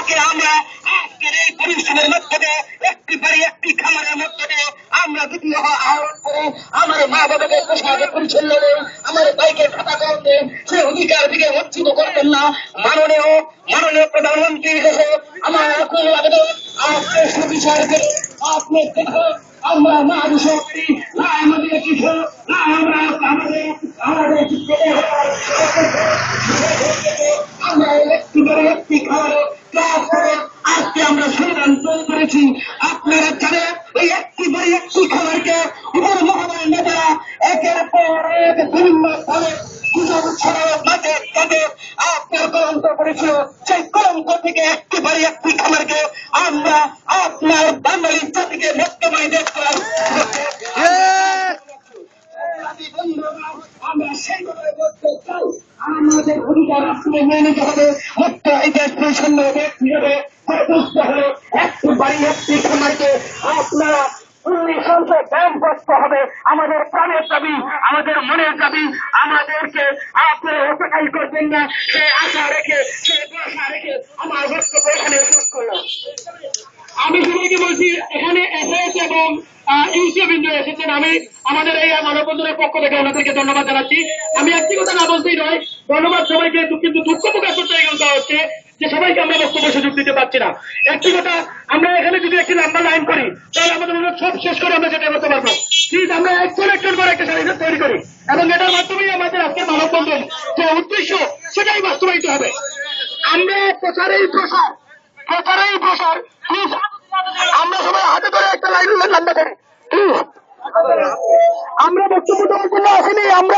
তাকে আমরা আজকের এই পরিশ্রমের মধ্যে দিয়ে একটি বাড়ি একটি খামারের মধ্যে দিয়ে আমরা দ্বিতীয় আহরণ করে আমার মা বাবাকে পোশাকে পরিচ্ছন্ন নেই, আমার বাইকের খাতা করতে সে অধিকার দিকে বঞ্চিত করবেন না। মাননীয় মাননীয় প্রধানমন্ত্রীর কাছে আমার আকুল আবেদন, আজকে সুবিচারকে আপনি দেখো আমরা না বিষয় করি না আমাদের কিছু না আমরা আমাদের আমাদের আমরা একটি করে একটি খাবারে ক্লাস করে আজকে আমরা সিদ্ধান্ত করেছি। আপনারা জানেন এই একটি করে একটি খাবারকে উপর মহোদয় নেতারা একের পর এক বিভিন্ন ভাবে গুজব ছড়ানো মাঝে তাদের আপনার কলঙ্ক করেছিল। সেই কলঙ্ক থেকে একটি বাড়ি একটি খাবারকে আমরা আপনার বাঙালি জাতিকে বর্তমানে দেখলাম। আমরা সেইভাবে বলতে চাই আমাদের অধিকার আসলে মেনে নিতে হবে। মুক্ত ইতিহাস পরিচ্ছন্ন ব্যক্তি হবে বুঝতে হবে একটি বাড়ি একটি খামারকে আপনারা ব্যায়াম করতে হবে। আমাদের প্রাণের দাবি, আমাদের মনের দাবি, আমাদেরকে আপনারা অপেক্ষাই করবেন না। সে আশা রেখে সে ভরসা রেখে আমার বক্তব্য এখানে শেষ করলাম। আমি সবাইকে বলছি এখানে এসএস এবং ইউসিএফ বিন্দু এসেছেন, আমি আমাদের এই মানববন্ধনের পক্ষ থেকে ওনাদেরকে ধন্যবাদ জানাচ্ছি। আমি একটি কথা না বলতেই নয়, ধন্যবাদ সবাইকে, কিন্তু দুঃখ প্রকাশ করতে হচ্ছে যে সবাইকে আমরা বক্তব্য সুযোগ দিতে পারছি না। একটি কথা, আমরা এখানে যদি একটি লম্বা লাইন করি তাহলে আমাদের সব শেষ করে আমরা সেটা করতে পারবো। প্লিজ আমরা একজন করে একটা সারিটা তৈরি করি এবং এটার মাধ্যমেই আমাদের আজকের মানববন্ধন যে উদ্দেশ্য সেটাই বাস্তবায়িত হবে। আমরা প্রচারেই প্রসার প্লিজ আমরা সবাই হাতে ধরে একটা লাইন লম্বা করি। আমরা বক্তব্য দেওয়ার জন্য আসিনি, আমরা